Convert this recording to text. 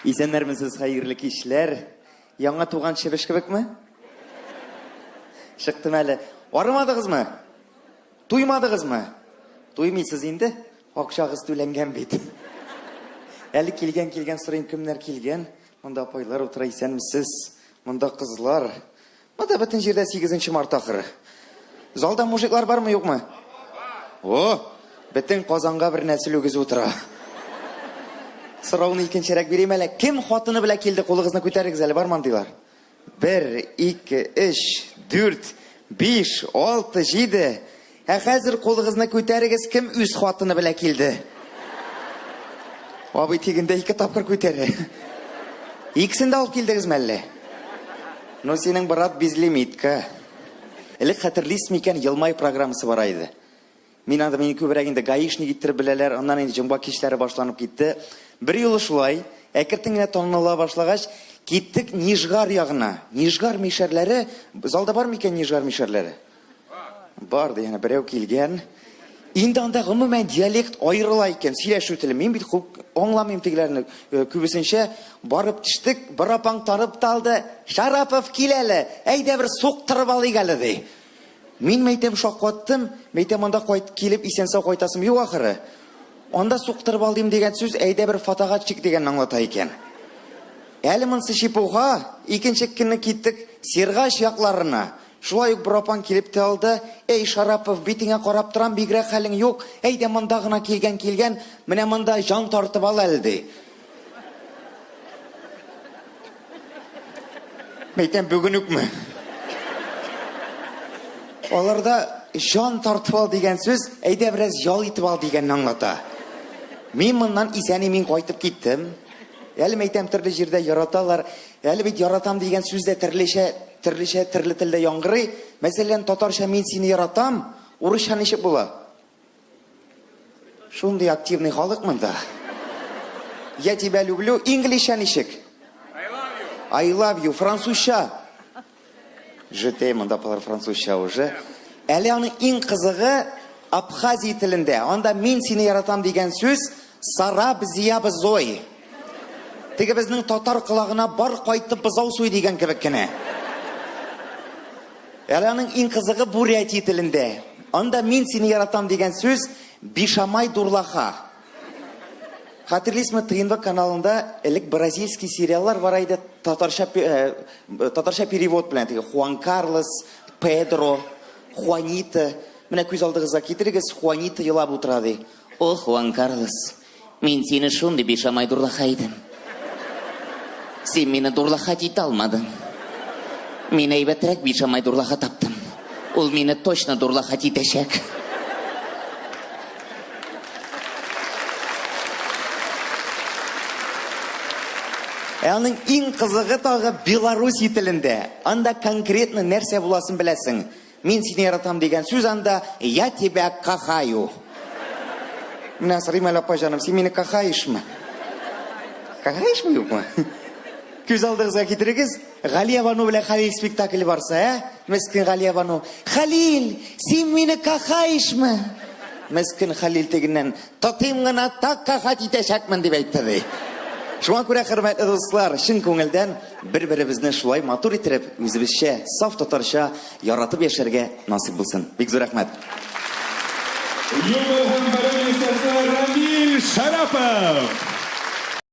Исәннәрмесез, хәерле кичләр. Яңа туган чебеш кебекме? Чыктым әле. Арымадыгызмы? Туймадыгызмы? Туймыйсыз инде. Акчагыз түләнгән бит. Әле килгән сорыйм, кемнәр килгән? Монда апайлар утыра, исәнмесез? Монда кызлар. Монда бөтен җирдә 8 март ахыры. Залда мужиклар бармы, юкмы? О, бөтен Казанга бер нәсел үгез утыра. Сорауны икенчерәк бирим әле. Кем хатыны белән килде? Кулыгызны күтәрегез әле, бармы дилар? 1, 2, 3, 4, 5, 6, 7. Хәзер кулыгызны күтәрегез, кем үз хатыны белән килде? Абый тигендә 2 тапкыр күтәре. Икесен дә алып килдегезме әллә? Ну синең брат безлимитка. Элек хәтерлисезме икән, Елмай программасы бар иде. Мин күбрәк инде гаишник иттереп беләләр, аннан инде җомга кичләре башланып китте. Бер юлы шулай, әкертен генә таныла башлагач, киттек Нижгар ягына. Нижгар мишәрләре, залда бар микән Нижгар мишәрләре? Бар ди, яна берәү килгән. Инде анда гомумән диалект аерыла икән, сөйләшү теле. Мин бит аңламыйм тегеләрне. Күбесенчә барып төштек, бер апаң танып талды. Шарапов киләле, әйдә бер суктырып алыйк әле ди. Мин мәйтәм шаккаттым, мәйтәм анда кайт килеп исән-сау кайтасым юк ахыры. Анда суктырып алдым дигән сүз әйдә бер фотограф чик дигән аңлата икән. Әле монсы шипуга, икенче көнне киттек Сиргач якларына. Шулай ук бер апаң килеп те алды. Эй Шарапов, битеңә карап торам, бигрәк хәлең юк. Әйдә монда гына килгән, менә монда җан тартып ал әле ди. Мәйтәм бүген үкме? Аларда җан тартып ал дигән сүз, әйдә бераз ял итеп ал дигәнне аңлата. Мин моннан исән мин кайтып киттем. Әле мәйтәм төрле җирдә яраталар. Әле бит яратам дигән сүз дә төрле телдә яңгырый. Мәсәлән, татарча мин сине яратам, урысча ничек була? Шундый активный халык монда. Я тебя люблю, инглишча ничек? I love you, французча. Je t'aime, монда палар французча уже. Әле аның иң кызыгы Абхазия телендә. Анда мин сине яратам дигән сүз сара бзия бзой. Теге безнең татар кылагына бар кайтып бызау суй дигән кебек кенә. Әле аның иң кызыгы Бурятия телендә. Анда мин сине яратам дигән сүз бишамай дурлаха. Хәтерлисезме, ТНВ каналында элек бразильский сериаллар бар иде, татарча перевод белән. Теге Хуан Карлос, Педро, Хуанита. Менә күз алдыгызга китерегез, Хуанита елап утыра ди. О, Хуан Карлос, мин сине шундый бишамай дурлаха идем. Син мине дурлаха итә алмадың. Мин әйбәтрәк бишамай дурлаха таптым. Ул мине точно дурлаха итәчәк. Аның иң кызыгы тагы Беларусь телендә. Анда конкретно нәрсә буласын беләсең. Мин сине яратам дигән сүз анда я тебя кахаю. Менә сорыйм әле апа җаным, син мине кахаешмы? Кахаешмы юкмы? Күз алдыгызга китерегез, Галия Бану белән Халил спектакле барса, Мескен Галия Бану. Халил, син мине кахаешмы? Мескен Халил тегеннән татыйм гына так кахат итәчәкмен дип әйтте ди. Шуңа күрә, хөрмәтле дуслар, чын күңелдән бер-беребезне шулай матур иттереп, үзебезчә, саф татарча яратып яшәргә насыйп булсын. Бик зур рәхмәт. Рамил Шарапов.